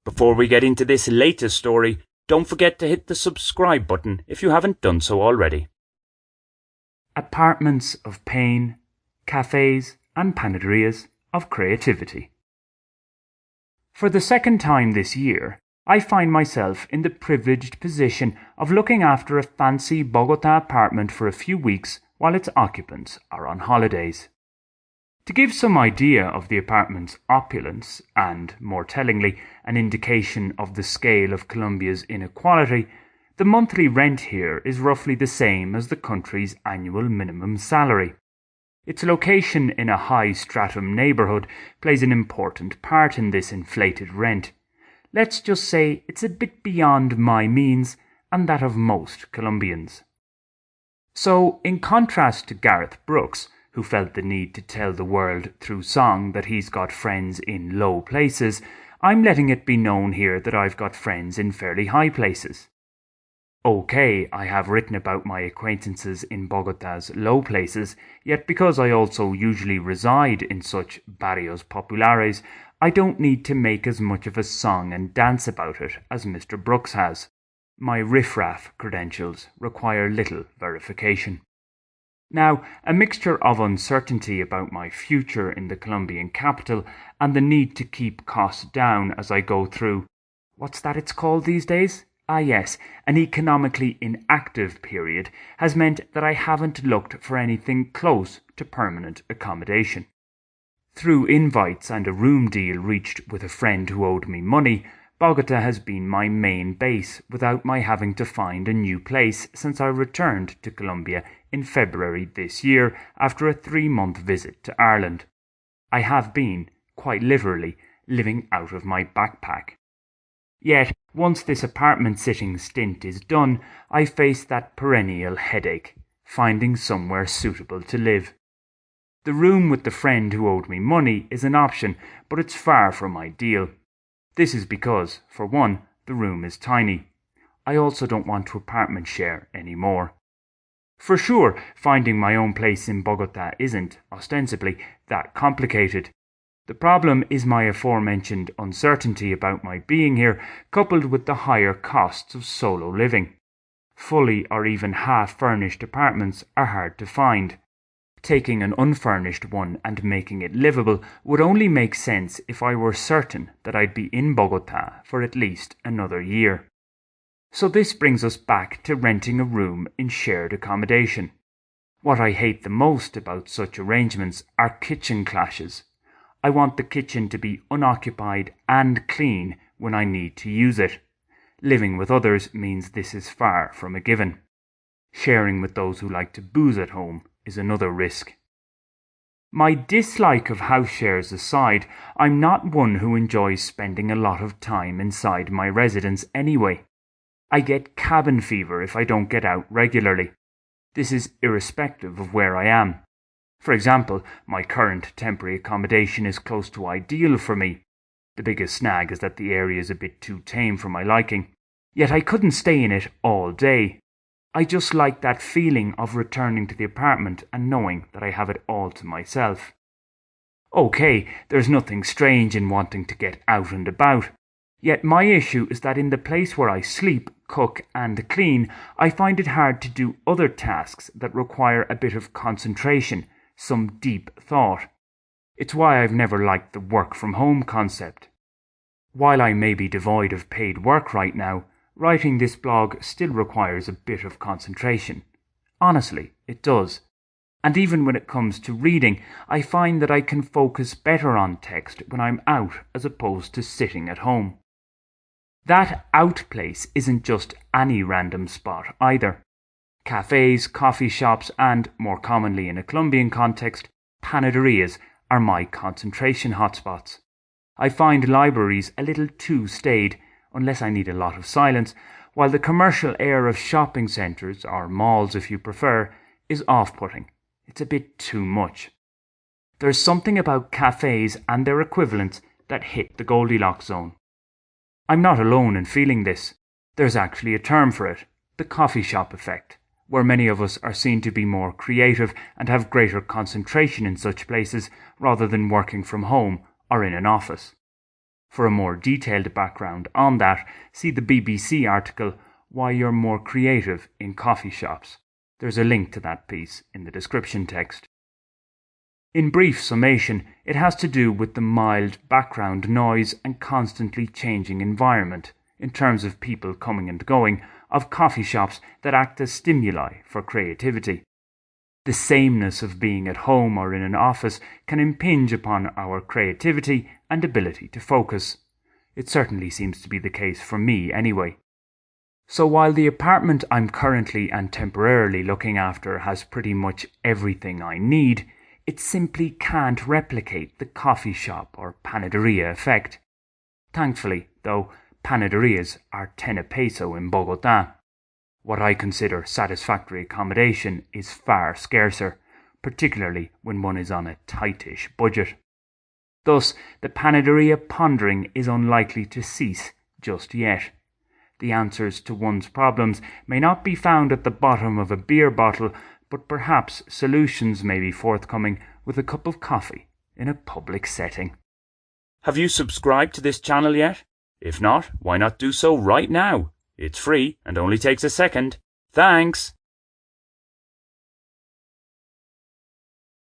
Before we get into this latest story, don't forget to hit the subscribe button if you haven't done so already. Apartments of pain, cafés and panaderías of creativity. For the second time this year, I find myself in the privileged position of looking after a fancy Bogota apartment for a few weeks while its occupants are on holidays. To give some idea of the apartment's opulence and, more tellingly, an indication of the scale of Colombia's inequality, the monthly rent here is roughly the same as the country's annual minimum salary. Its location in a high-stratum neighbourhood plays an important part in this inflated rent. Let's just say it's a bit beyond my means and that of most Colombians. So, in contrast to Gareth Brooks, who felt the need to tell the world through song that he's got friends in low places, I'm letting it be known here that I've got friends in fairly high places. Okay, I have written about my acquaintances in Bogota's low places, yet because I also usually reside in such barrios populares, I don't need to make as much of a song and dance about it as Mr. Brooks has. My riffraff credentials require little verification. Now, a mixture of uncertainty about my future in the Colombian capital and the need to keep costs down as I go through, what's that it's called these days? Ah yes, an economically inactive period has meant that I haven't looked for anything close to permanent accommodation. Through invites and a room deal reached with a friend who owed me money, Bogota has been my main base without my having to find a new place since I returned to Colombia in February this year after a 3-month visit to Ireland. I have been, quite literally, living out of my backpack. Yet, once this apartment sitting stint is done, I face that perennial headache, finding somewhere suitable to live. The room with the friend who owed me money is an option, but it's far from ideal. This is because, for one, the room is tiny. I also don't want to apartment share anymore. For sure, finding my own place in Bogota isn't, ostensibly, that complicated. The problem is my aforementioned uncertainty about my being here, coupled with the higher costs of solo living. Fully or even half-furnished apartments are hard to find. Taking an unfurnished one and making it livable would only make sense if I were certain that I'd be in Bogota for at least another year. So this brings us back to renting a room in shared accommodation. What I hate the most about such arrangements are kitchen clashes. I want the kitchen to be unoccupied and clean when I need to use it. Living with others means this is far from a given. Sharing with those who like to booze at home is another risk. My dislike of house shares aside, I'm not one who enjoys spending a lot of time inside my residence anyway. I get cabin fever if I don't get out regularly. This is irrespective of where I am. For example, my current temporary accommodation is close to ideal for me. The biggest snag is that the area is a bit too tame for my liking. Yet I couldn't stay in it all day. I just like that feeling of returning to the apartment and knowing that I have it all to myself. Okay, there's nothing strange in wanting to get out and about. Yet my issue is that in the place where I sleep, cook and clean, I find it hard to do other tasks that require a bit of concentration, some deep thought. It's why I've never liked the work from home concept. While I may be devoid of paid work right now, writing this blog still requires a bit of concentration. Honestly, it does. And even when it comes to reading, I find that I can focus better on text when I'm out as opposed to sitting at home. That out place isn't just any random spot either. Cafés, coffee shops and, more commonly in a Colombian context, panaderías are my concentration hotspots. I find libraries a little too staid, unless I need a lot of silence, while the commercial air of shopping centres, or malls if you prefer, is off-putting. It's a bit too much. There's something about cafés and their equivalents that hit the Goldilocks zone. I'm not alone in feeling this. There's actually a term for it, the coffee shop effect, where many of us are seen to be more creative and have greater concentration in such places rather than working from home or in an office. For a more detailed background on that, see the BBC article, Why You're More Creative in Coffee Shops. There's a link to that piece in the description text. In brief summation, it has to do with the mild background noise and constantly changing environment, in terms of people coming and going, of coffee shops that act as stimuli for creativity. The sameness of being at home or in an office can impinge upon our creativity and ability to focus. It certainly seems to be the case for me anyway. So while the apartment I'm currently and temporarily looking after has pretty much everything I need, it simply can't replicate the coffee shop or panaderia effect. Thankfully, though, panaderias are 10 a peso in Bogotá. What I consider satisfactory accommodation is far scarcer, particularly when one is on a tightish budget. Thus, the panaderia pondering is unlikely to cease just yet. The answers to one's problems may not be found at the bottom of a beer bottle, but perhaps solutions may be forthcoming with a cup of coffee in a public setting. Have you subscribed to this channel yet? If not, why not do so right now? It's free and only takes a second. Thanks!